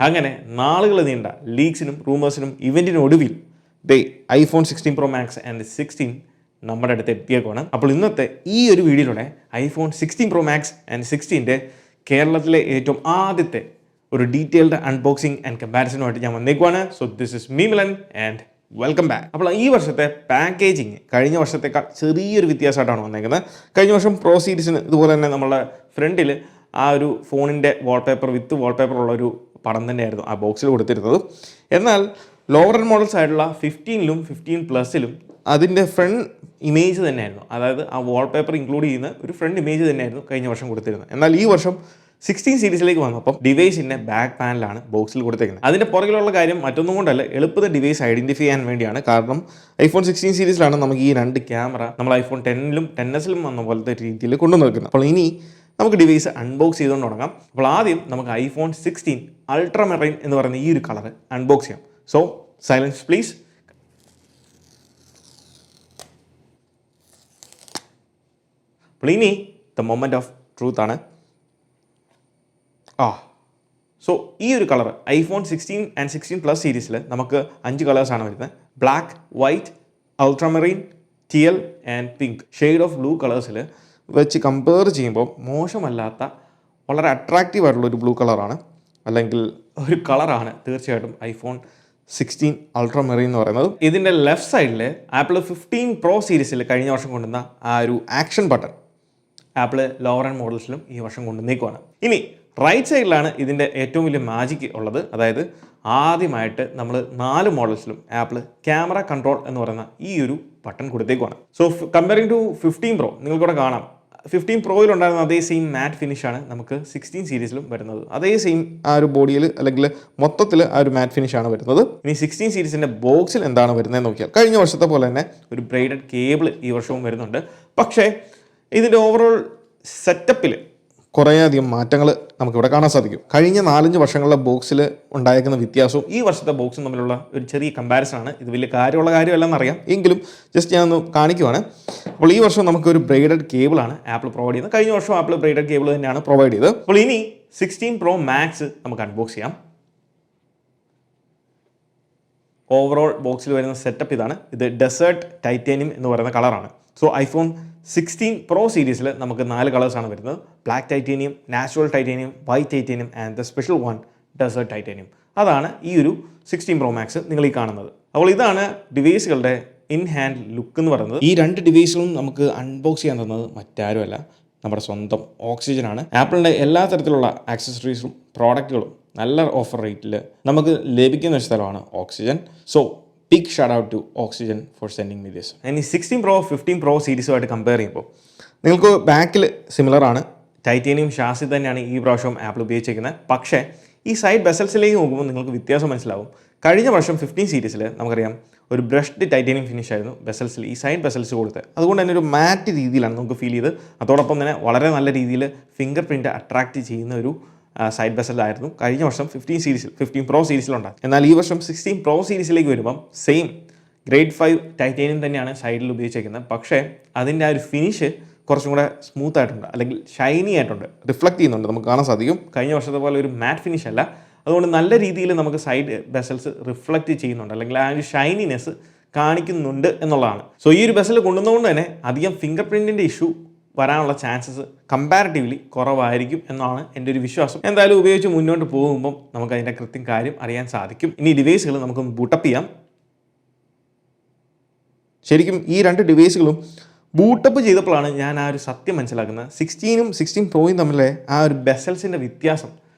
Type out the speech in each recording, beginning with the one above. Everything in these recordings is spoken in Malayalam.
അങ്ങനെ നാളുകൾ നീണ്ട ലീക്സിനും റൂമേഴ്സിനും ഇവൻറ്റിനും ഒടുവിൽ iPhone 16 Pro Max ആൻഡ് 16 നമ്മുടെ അടുത്ത് എത്തിയേക്കാണ്. അപ്പോൾ ഇന്നത്തെ ഈ ഒരു വീഡിയോയിലൂടെ iPhone 16 Pro Max ആൻഡ് 16ൻ്റെ കേരളത്തിലെ ഏറ്റവും ആദ്യത്തെ ഒരു ഡീറ്റെയിൽഡ് അൺബോക്സിംഗ് ആൻഡ് കമ്പാരിസനുമായിട്ട് ഞാൻ വന്നേക്കുവാണ്. So this is me Milan and welcome back. അപ്പോൾ ഈ വർഷത്തെ പാക്കേജിങ് കഴിഞ്ഞ വർഷത്തേക്കാൾ ചെറിയൊരു വ്യത്യാസമായിട്ടാണ് വന്നേക്കുന്നത്. കഴിഞ്ഞ വർഷം പ്രോ സീരീസിന് ഇതുപോലെ തന്നെ നമ്മളുടെ ഫ്രണ്ടിൽ ആ ഒരു ഫോണിൻ്റെ വാൾപേപ്പർ വിത്ത് വാൾപേപ്പർ ഉള്ള ഒരു പടം തന്നെയായിരുന്നു ആ ബോക്സിൽ കൊടുത്തിരുന്നത്. എന്നാൽ ലോവർ എൻഡ് മോഡൽസ് ആയിട്ടുള്ള 15ലും 15 പ്ലസിലും അതിൻ്റെ ഫ്രണ്ട് ഇമേജ് തന്നെയായിരുന്നു, അതായത് ആ വാൾപേപ്പർ ഇൻക്ലൂഡ് ചെയ്യുന്ന ഒരു ഫ്രണ്ട് ഇമേജ് തന്നെയായിരുന്നു കഴിഞ്ഞ വർഷം കൊടുത്തിരുന്നത്. എന്നാൽ ഈ വർഷം 16 സീരീസിലേക്ക് വന്നപ്പോൾ ഡിവൈസിൻ്റെ ബാക്ക് പാനലാണ് ബോക്സിൽ കൊടുത്തേക്കുന്നത്. അതിൻ്റെ പുറകിലുള്ള കാര്യം മറ്റൊന്നും കൊണ്ടല്ല, എളുപ്പത്തിൽ ഡിവൈസ് ഐഡൻറ്റിഫൈ ചെയ്യാൻ വേണ്ടിയാണ്. കാരണം iPhone 16 സീരീസിലാണ് നമുക്ക് ഈ രണ്ട് ക്യാമറ നമ്മൾ iPhone 10ലും 10s വന്ന പോലത്തെ രീതിയിൽ കൊണ്ടുവന്നിരിക്കുന്നത്. അപ്പോൾ ഇനി നമുക്ക് ഡിവൈസ് അൺബോക്സ് ചെയ്തുകൊണ്ട് തുടങ്ങാം. അപ്പോൾ ആദ്യം നമുക്ക് iPhone 16 അൾട്രാ മെറൈൻ എന്ന് പറയുന്ന ഈ ഒരു കളർ അൺബോക്സ് ചെയ്യാം. So silence please. അപ്പോൾ ഇനി ദ മൊമെൻറ്റ് ഓഫ് ട്രൂത്ത് ആണ്. സോ ഈ ഒരു കളർ iPhone 16 ആൻഡ് 16 പ്ലസ് സീരീസിൽ നമുക്ക് 5 കളേഴ്സാണ് വരുന്നത്. Black, white, ultramarine, teal and pink shade of blue കളേഴ്സിൽ വെച്ച് കമ്പയർ ചെയ്യുമ്പോൾ മോശമല്ലാത്ത വളരെ അട്രാക്റ്റീവ് ആയിട്ടുള്ളൊരു ബ്ലൂ കളറാണ്, അല്ലെങ്കിൽ ഒരു കളറാണ് തീർച്ചയായിട്ടും iPhone 16 അൾട്രാമെറൈൻ എന്ന് പറയുന്നത്. ഇതിൻ്റെ ലെഫ്റ്റ് സൈഡിൽ ആപ്പിൾ 15 പ്രോ സീരീസിൽ കഴിഞ്ഞ വർഷം കൊണ്ടുവന്ന ആ ഒരു action button Apple lower end മോഡൽസിലും ഈ വർഷം കൊണ്ടുവന്നേക്കുവാണ്. ഇനി റൈറ്റ് സൈഡിലാണ് ഇതിൻ്റെ ഏറ്റവും വലിയ മാജിക് ഉള്ളത്. അതായത് ആദ്യമായിട്ട് നമ്മൾ 4 മോഡൽസിലും ആപ്പിൾ ക്യാമറ കൺട്രോൾ എന്ന് പറയുന്ന ഈ ഒരു ബട്ടൺ കൊടുത്തേക്കുവാണ്. സോ കമ്പയറിംഗ് ടു 15 പ്രോ നിങ്ങൾക്കിവിടെ കാണാം, 15 പ്രോയിൽ ഉണ്ടായിരുന്ന അതേ സെയിം മാറ്റ് ഫിനിഷാണ് നമുക്ക് 16 സീരീസിലും വരുന്നത്. അതേ സെയിം ആ ഒരു ബോഡിയിൽ അല്ലെങ്കിൽ മൊത്തത്തിൽ ആ ഒരു മാറ്റ് ഫിനിഷാണ് വരുന്നത്. ഇനി 16 സീരീസിൻ്റെ ബോക്സിൽ എന്താണ് വരുന്നതെന്ന് നോക്കിയാൽ കഴിഞ്ഞ വർഷത്തെ പോലെ തന്നെ ഒരു ബ്രൈഡഡ് കേബിൾ ഈ വർഷവും വരുന്നുണ്ട്. പക്ഷേ ഇതിൻ്റെ ഓവറോൾ സെറ്റപ്പിൽ കുറേയധികം മാറ്റങ്ങൾ നമുക്കിവിടെ കാണാൻ സാധിക്കും. കഴിഞ്ഞ 4-5 വർഷങ്ങളിലെ ബോക്സിൽ ഉണ്ടായിരിക്കുന്ന വ്യത്യാസവും ഈ വർഷത്തെ ബോക്സും തമ്മിലുള്ള ഒരു ചെറിയ കമ്പാരിസൺ ആണ്. ഇത് വലിയ കാര്യമുള്ള കാര്യമല്ലെന്നറിയാം, എങ്കിലും ജസ്റ്റ് ഞാനൊന്ന് കാണിക്കുവാണ്. അപ്പോൾ ഈ വർഷം നമുക്കൊരു ബ്രൈഡഡ് കേബിളാണ് ആപ്പിൾ പ്രൊവൈഡ് ചെയ്യുന്നത്. കഴിഞ്ഞ വർഷം ആപ്പിൾ ബ്രൈഡഡ് കേബിൾ തന്നെയാണ് പ്രൊവൈഡ് ചെയ്തത്. അപ്പോൾ ഇനി 16 പ്രോ മാക്സ് നമുക്ക് അൺബോക്സ് ചെയ്യാം. ഓവറോൾ ബോക്സിൽ വരുന്ന സെറ്റപ്പ് ഇതാണ്. ഇത് ഡെസേർട്ട് ടൈറ്റാനിയം എന്ന് പറയുന്ന കളറാണ്. സോ iPhone 16 പ്രോ സീരീസിൽ നമുക്ക് 4 കളേഴ്സാണ് വരുന്നത്. Black titanium, natural titanium, white titanium and the special one desert titanium. അതാണ് ഈ ഒരു 16 പ്രോ മാക്സ് നിങ്ങൾ ഈ കാണുന്നത്. അപ്പോൾ ഇതാണ് ഡിവൈസുകളുടെ ഇൻ ഹാൻഡ് ലുക്ക് എന്ന് പറയുന്നത്. ഈ 2 ഡിവൈസുകളും നമുക്ക് അൺബോക്സ് ചെയ്യാൻ തന്നത് മറ്റാരുമല്ല, നമ്മുടെ സ്വന്തം ഓക്സിജനാണ്. ആപ്പിളിൻ്റെ എല്ലാ തരത്തിലുള്ള ആക്സസറീസും പ്രോഡക്റ്റുകളും നല്ല ഓഫർ റേറ്റിൽ നമുക്ക് ലഭിക്കുന്ന ഒരു സ്ഥലമാണ് Oxygen. So big shout out to Oxygen for sending me this. ഇനി 16 പ്രോ 15 പ്രോ സീരീസുമായിട്ട് കമ്പയർ ചെയ്യുമ്പോൾ നിങ്ങൾക്ക് ബാക്കിൽ സിമിലർ ആണ്, ടൈറ്റാനിയം ഷാസി തന്നെയാണ് ഈ പ്രാവശ്യം ആപ്പിൾ ഉപയോഗിച്ചിരിക്കുന്നത്. പക്ഷേ ഈ സൈഡ് ബെസൽസിലേക്ക് നോക്കുമ്പോൾ നിങ്ങൾക്ക് വ്യത്യാസം മനസ്സിലാവും. കഴിഞ്ഞ വർഷം 15 സീരീസിൽ നമുക്കറിയാം ഒരു ബ്രഷ്ഡ് ടൈറ്റാനിയം ഫിനിഷ് ആയിരുന്നു ബെസൽസിൽ, ഈ സൈഡ് ബെസൽസ് കൊടുത്തത്. അതുകൊണ്ട് തന്നെ ഒരു മാറ്റ് രീതിയിലാണ് നമുക്ക് ഫീൽ ചെയ്ത്. അതോടൊപ്പം തന്നെ വളരെ നല്ല രീതിയിൽ ഫിംഗർ പ്രിൻ്റ് അട്രാക്റ്റ് ചെയ്യുന്ന ഒരു സൈഡ് ബെസലായിരുന്നു കഴിഞ്ഞ വർഷം 15 പ്രോ സീരീസിലുണ്ടാകും. എന്നാൽ ഈ വർഷം 16 പ്രോ സീരീസിലേക്ക് വരുമ്പം സെയിം ഗ്രേഡ് 5 ടൈറ്റാനിയം തന്നെയാണ് സൈഡിൽ ഉപയോഗിച്ചിരിക്കുന്നത്. പക്ഷേ അതിൻ്റെ ആ ഒരു ഫിനിഷ് കുറച്ചും കൂടെ സ്മൂത്ത് ആയിട്ടുണ്ട്, അല്ലെങ്കിൽ ഷൈനി ആയിട്ടുണ്ട്, റിഫ്ലക്ട് ചെയ്യുന്നുണ്ട്, നമുക്ക് കാണാൻ സാധിക്കും. കഴിഞ്ഞ വർഷത്തെ പോലെ ഒരു മാറ്റ് ഫിനിഷ് അല്ല. അതുകൊണ്ട് നല്ല രീതിയിൽ നമുക്ക് സൈഡ് ബെസൽസ് റിഫ്ലക്റ്റ് ചെയ്യുന്നുണ്ട്, അല്ലെങ്കിൽ ആ ഒരു ഷൈനിനെസ് കാണിക്കുന്നുണ്ട് എന്നുള്ളതാണ്. സോ ഈ ഒരു ബെസൽ കൊണ്ടുവന്നുകൊണ്ട് തന്നെ അധികം ഫിംഗർ പ്രിൻറ്റിൻ്റെ ഇഷ്യൂ വരാനുള്ള ചാൻസസ് കമ്പാരിറ്റീവ്ലി കുറവായിരിക്കും എന്നാണ് എൻ്റെ ഒരു വിശ്വാസം. എന്തായാലും ഉപയോഗിച്ച് മുന്നോട്ട് പോകുമ്പം നമുക്ക് അതിൻ്റെ കൃത്യം കാര്യം അറിയാൻ സാധിക്കും. ഇനി ഡിവൈസുകൾ നമുക്ക് ബൂട്ടപ്പ് ചെയ്യാം. ശരിക്കും ഈ 2 ഡിവൈസുകളും ബൂട്ടപ്പ് ചെയ്തപ്പോഴാണ് ഞാൻ ആ ഒരു സത്യം മനസ്സിലാക്കുന്നത്. 16ഉം 16 പ്രോയും തമ്മിലെ ആ ഒരു ബെസൽസിൻ്റെ വ്യത്യാസം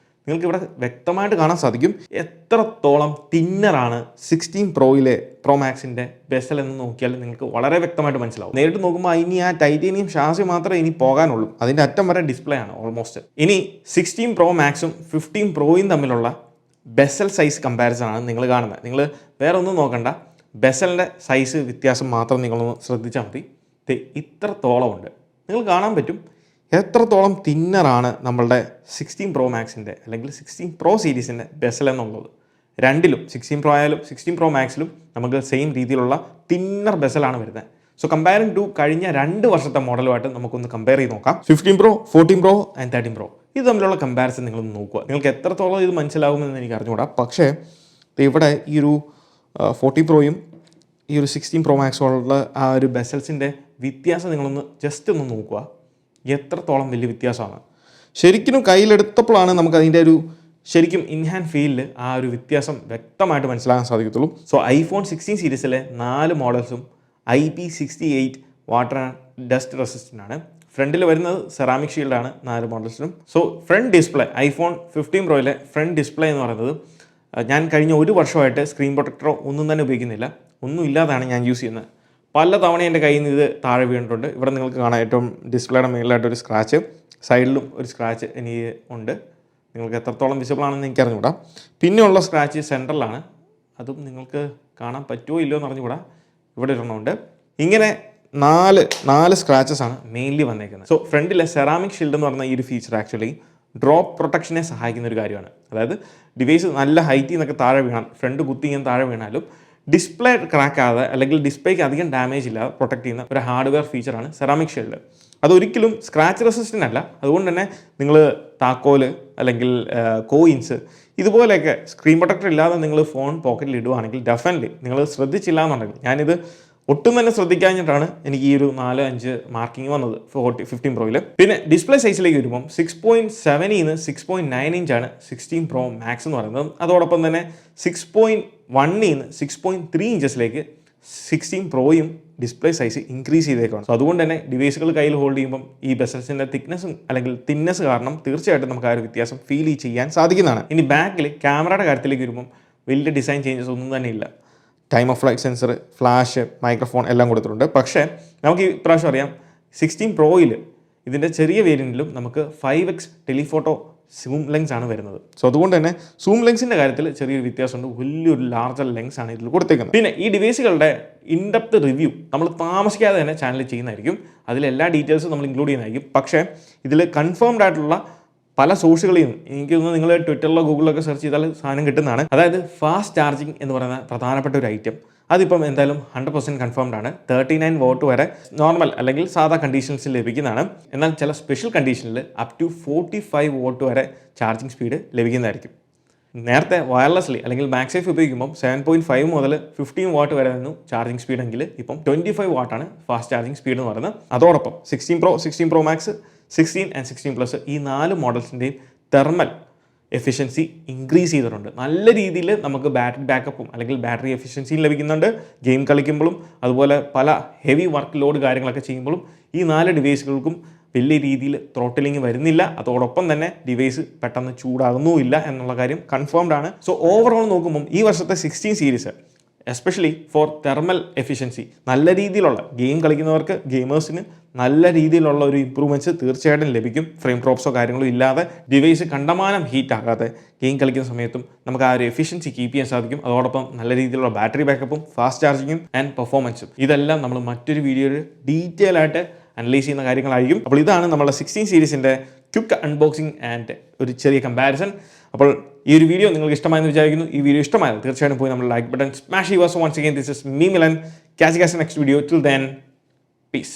നിങ്ങൾക്ക് ഇവിടെ വ്യക്തമായിട്ട് കാണാൻ സാധിക്കും. എത്രത്തോളം തിന്നറാണ് 16 പ്രോയിലെ പ്രോ മാക്സിൻ്റെ ബെസൽ എന്ന് നോക്കിയാൽ നിങ്ങൾക്ക് വളരെ വ്യക്തമായിട്ട് മനസ്സിലാവും. നേരിട്ട് നോക്കുമ്പോൾ ഇനി ആ ടൈറ്റാനിയം ഷാസി മാത്രമേ ഇനി പോകാനുള്ളൂ, അതിൻ്റെ അറ്റം വരെ ഡിസ്പ്ലേ ആണ് ഓൾമോസ്റ്റ്. ഇനി 16 പ്രോ മാക്സും 15 പ്രോയും തമ്മിലുള്ള ബെസൽ സൈസ് കമ്പാരിസൺ ആണ് നിങ്ങൾ കാണുന്നത്. നിങ്ങൾ വേറെ ഒന്നും നോക്കണ്ട, ബെസലിൻ്റെ സൈസ് വ്യത്യാസം മാത്രം നിങ്ങളൊന്ന് ശ്രദ്ധിച്ചാൽ മതി. ഇത്രത്തോളം ഉണ്ട്, നിങ്ങൾ കാണാൻ പറ്റും എത്രത്തോളം തിന്നറാണ് നമ്മളുടെ 16 പ്രോ മാക്സിൻ്റെ അല്ലെങ്കിൽ 16 പ്രോ സീരീസിൻ്റെ ബെസൽ എന്നുള്ളത്. രണ്ടിലും 16 പ്രോ ആയാലും 16 പ്രോ മാക്സിലും നമുക്ക് സെയിം രീതിയിലുള്ള തിന്നർ ബെസലാണ് വരുന്നത്. സോ കമ്പയറിംഗ് ടു കഴിഞ്ഞ 2 വർഷത്തെ മോഡലുമായിട്ട് നമുക്കൊന്ന് കമ്പയർ ചെയ്ത് നോക്കാം. 15 പ്രോ, 14 പ്രോ ആൻഡ് 13 പ്രോ ഇത് തമ്മിലുള്ള കമ്പാരിസൺ നിങ്ങളൊന്ന് നോക്കുക. നിങ്ങൾക്ക് എത്രത്തോളം ഇത് മനസ്സിലാകുമെന്ന് എനിക്ക് അറിഞ്ഞുകൂടാ. പക്ഷേ ഇവിടെ ഈ ഒരു 40 പ്രോയും ഈ ഒരു 16 പ്രോ മാക്സുള്ള ആ ഒരു ബെസൽസിൻ്റെ വ്യത്യാസം നിങ്ങളൊന്ന് ജസ്റ്റ് ഒന്ന് നോക്കുക. എത്രത്തോളം വലിയ വ്യത്യാസമാണ്. ശരിക്കും കയ്യിലെടുത്തപ്പോഴാണ് നമുക്ക് അതിൻ്റെ ഒരു ശരിക്കും ഇൻ ഹാൻഡ് ഫീലിൽ ആ ഒരു വ്യത്യാസം വ്യക്തമായിട്ട് മനസ്സിലാക്കാൻ സാധിക്കത്തുള്ളൂ. സോ ഐഫോൺ 16 സീരീസിലെ 4 മോഡൽസും IP68 water and dust resistant ആണ്. ഫ്രണ്ടിൽ വരുന്നത് സെറാമിക് ഷീൽഡാണ് 4 മോഡൽസിനും. സോ ഫ്രണ്ട് ഡിസ്പ്ലേ ഐഫോൺ 15 പ്രോയിലെ ഫ്രണ്ട് ഡിസ്പ്ലേ എന്ന് പറയുന്നത് ഞാൻ കഴിഞ്ഞ 1 വർഷമായിട്ട് സ്ക്രീൻ പ്രൊട്ടക്ടറോ ഒന്നും തന്നെ ഉപയോഗിക്കുന്നില്ല. ഒന്നും ഇല്ലാതാണ് ഞാൻ യൂസ് ചെയ്യുന്നത്. പല തവണ എൻ്റെ കയ്യിൽ നിന്ന് ഇത് താഴെ വീണിട്ടുണ്ട്. ഇവിടെ നിങ്ങൾക്ക് കാണാം ഏറ്റവും ഡിസ്പ്ലേയുടെ മേളിലായിട്ടൊരു സ്ക്രാച്ച്, സൈഡിലും ഒരു സ്ക്രാച്ച് എനിക്ക് ഉണ്ട്. നിങ്ങൾക്ക് എത്രത്തോളം വിസിബിൾ ആണെന്ന് എനിക്ക് അറിഞ്ഞുകൂടാ. പിന്നെയുള്ള സ്ക്രാച്ച് സെൻറ്ററിലാണ്. അതും നിങ്ങൾക്ക് കാണാൻ പറ്റുമോ ഇല്ലയോ എന്ന് അറിഞ്ഞുകൂടാ. ഇവിടെ ഒരെണ്ണമുണ്ട്. ഇങ്ങനെ നാല് സ്ക്രാച്ചസ് ആണ് മെയിൻലി വന്നേക്കുന്നത്. സോ ഫ്രണ്ടിലെ സെറാമിക് ഷീൽഡ് എന്ന് പറഞ്ഞ ഈ ഒരു ഫീച്ചർ ആക്ച്വലി ഡ്രോപ്പ് പ്രൊട്ടക്ഷനെ സഹായിക്കുന്ന ഒരു കാര്യമാണ്. അതായത് ഡിവൈസ് നല്ല ഹൈറ്റിൽ നിന്നൊക്കെ താഴെ വീണാൽ, ഫ്രണ്ട് കുത്തി ഇങ്ങനെ താഴെ വീണാലും ഡിസ്പ്ലേ ക്രാക്ക് ആകാതെ അല്ലെങ്കിൽ ഡിസ്പ്ലേക്ക് അധികം ഡാമേജ് ഇല്ലാതെ പ്രൊട്ടക്ട് ചെയ്യുന്ന ഒരു ഹാർഡ്വെയർ ഫീച്ചറാണ് സെറാമിക് ഷീൽഡ്. അതൊരിക്കലും സ്ക്രാച്ച് റെസിസ്റ്റൻ്റ് അല്ല. അതുകൊണ്ട് തന്നെ നിങ്ങൾ താക്കോല് അല്ലെങ്കിൽ കോയിൻസ് ഇതുപോലെയൊക്കെ സ്ക്രീൻ പ്രൊട്ടക്ടർ ഇല്ലാതെ നിങ്ങൾ ഫോൺ പോക്കറ്റിൽ ഇടുവാണെങ്കിൽ ഡെഫിനറ്റ്ലി നിങ്ങൾ ശ്രദ്ധിച്ചില്ല എന്നുണ്ടെങ്കിൽ, ഞാനിത് ഒട്ടും തന്നെ ശ്രദ്ധിക്കാഞ്ഞിട്ടാണ് എനിക്ക് ഈ ഒരു 4-5 മാർക്കിങ് വന്നത് 15 പ്രോയിൽ. പിന്നെ ഡിസ്പ്ലേ സൈസിലേക്ക് വരുമ്പം 6.7 6.9 ഇഞ്ചാണ് 16 പ്രോ മാക്സ് എന്ന് പറയുന്നത്. അതോടൊപ്പം തന്നെ 6.1 6.3 ഇഞ്ചസിലേക്ക് 16 പ്രോയും ഡിസ്പ്ലേ സൈസ് ഇൻക്രീസ് ചെയ്തേക്കാണ്. സോ അതുകൊണ്ട് തന്നെ ഡിവൈസുകൾ കയ്യിൽ ഹോൾഡ് ചെയ്യുമ്പം ഈ ബെസൽസിൻ്റെ തിക്നെസ്സും അല്ലെങ്കിൽ തിന്നസ് കാരണം തീർച്ചയായിട്ടും നമുക്ക് ആ ഒരു വ്യത്യാസം ഫീൽ ചെയ്യാൻ സാധിക്കുന്നതാണ്. ഇനി ബാക്കിൽ ക്യാമറയുടെ കാര്യത്തിലേക്ക് വരുമ്പം വലിയ ഡിസൈൻ ചേഞ്ചസ് ഒന്നും തന്നെ ഇല്ല. Time of flight sensor, flash, microphone എല്ലാം കൊടുത്തിട്ടുണ്ട്. പക്ഷേ നമുക്ക് ഈ പ്രാവശ്യം അറിയാം 16 പ്രോയിൽ ഇതിൻ്റെ ചെറിയ വേരിയൻറ്റിലും നമുക്ക് 5x ടെലിഫോട്ടോ സൂം ലെൻസ് ആണ് വരുന്നത്. സോ അതുകൊണ്ട് തന്നെ സൂം ലെൻസിൻ്റെ കാര്യത്തിൽ ചെറിയൊരു വ്യത്യാസമുണ്ട്. വലിയൊരു ലാർജർ ലെൻസ് ആണ് ഇതിൽ കൊടുത്തേക്കുന്നത്. പിന്നെ ഈ ഡിവൈസുകളുടെ ഇൻഡെപ്ത് റിവ്യൂ നമ്മൾ താമസിക്കാതെ തന്നെ ചാനലിൽ ചെയ്യുന്നതായിരിക്കും. അതിലെല്ലാ ഡീറ്റെയിൽസും നമ്മൾ ഇൻക്ലൂഡ് ചെയ്യുന്നതായിരിക്കും. പക്ഷേ ഇതിൽ കൺഫേംഡ് ആയിട്ടുള്ള പല സോഴ്സുകളിൽ നിന്ന് എനിക്ക് തോന്നുന്നു നിങ്ങൾ ട്വിറ്ററിലോ ഗൂഗിളിലൊക്കെ സെർച്ച് ചെയ്താൽ സാധനം കിട്ടുന്നതാണ്. അതായത് ഫാസ്റ്റ് ചാർജിങ് എന്ന് പറയുന്ന പ്രധാനപ്പെട്ട ഒരു ഐറ്റം അതിപ്പം എന്തായാലും 100% കൺഫേംഡ് ആണ്. 39 വോട്ട് വരെ നോർമൽ അല്ലെങ്കിൽ സാധാ കണ്ടീഷൻസിൽ ലഭിക്കുന്നതാണ്. എന്നാൽ ചില സ്പെഷ്യൽ കണ്ടീഷനിൽ അപ് ടു 45 വോട്ട് വരെ ചാർജിങ് സ്പീഡ് ലഭിക്കുന്നതായിരിക്കും. നേരത്തെ വയർലെസ്ലി അല്ലെങ്കിൽ മാക്സേഫ് ഉപയോഗിക്കുമ്പോൾ 7.5 മുതൽ 15 വാട്ട് വരെ ആയിരുന്നു ചാർജിങ് സ്പീഡ് എങ്കിൽ ഇപ്പം 25 വാട്ടാണ് ഫാസ്റ്റ് ചാർജിങ് സ്പീഡ് എന്ന് പറയുന്നത്. അതോടൊപ്പം 16 പ്രോ മാക്സ്, 16 ആൻഡ് 16 പ്ലസ് ഈ 4 മോഡൽസിൻ്റെയും തെർമൽ എഫിഷ്യൻസി ഇൻക്രീസ് ചെയ്തിട്ടുണ്ട്. നല്ല രീതിയിൽ നമുക്ക് ബാറ്ററി ബാക്കപ്പും അല്ലെങ്കിൽ ബാറ്ററി എഫിഷ്യൻസിയും ലഭിക്കുന്നുണ്ട്. ഗെയിം കളിക്കുമ്പോഴും അതുപോലെ പല ഹെവി വർക്ക് ലോഡ് കാര്യങ്ങളൊക്കെ ചെയ്യുമ്പോഴും ഈ 4 ഡിവൈസുകൾക്കും വലിയ രീതിയിൽ ത്രോട്ടിലിംഗ് വരുന്നില്ല. അതോടൊപ്പം തന്നെ ഡിവൈസ് പെട്ടെന്ന് ചൂടാകുന്നുമില്ല എന്നുള്ള കാര്യം കൺഫേംഡ് ആണ്. സോ ഓവറോൾ നോക്കുമ്പം ഈ വർഷത്തെ 16 series especially for thermal efficiency നല്ല രീതിയിലുള്ള ഗെയിം കളിക്കുന്നവർക്ക്, ഗെയിമേഴ്സിന് നല്ല രീതിയിലുള്ള ഒരു ഇമ്പ്രൂവ്മെൻറ്റ്സ് തീർച്ചയായിട്ടും ലഭിക്കും. ഫ്രെയിം ഡ്രോപ്സോ കാര്യങ്ങളോ ഇല്ലാതെ ഡിവൈസ് കണ്ടമാനം ഹീറ്റ് ആകാതെ ഗെയിം കളിക്കുന്ന സമയത്തും നമുക്ക് ആ ഒരു എഫിഷ്യൻസി കീപ്പ് ചെയ്യാൻ സാധിക്കും. അതോടൊപ്പം നല്ല രീതിയിലുള്ള ബാറ്ററി ബാക്കപ്പും ഫാസ്റ്റ് ചാർജിങ്ങും ആൻഡ് പെർഫോമൻസും ഇതെല്ലാം നമ്മൾ മറ്റൊരു വീഡിയോയിൽ ഡീറ്റെയിൽ ആയിട്ട് അനലൈസ് ചെയ്യുന്ന കാര്യങ്ങളായിരിക്കും. അപ്പോൾ ഇതാണ് നമ്മുടെ 16 സീരീസിൻ്റെ ക്വിക്ക് അൺബോക്സിംഗ് ആൻഡ് ഒരു ചെറിയ കമ്പാരിസൺ. അപ്പോൾ ഈ ഒരു വീഡിയോ നിങ്ങൾക്ക് ഇഷ്ടമായെന്ന് വിചാരിക്കുന്നു. ഈ വീഡിയോ ഇഷ്ടമായാൽ തീർച്ചയായിട്ടും പോയി നമ്മുടെ ലൈക്ക് ബട്ടൺ സ്മാഷ് ചെയ്യുക. So once again this is me Milan. Catch you guys in the next video. Till then, peace.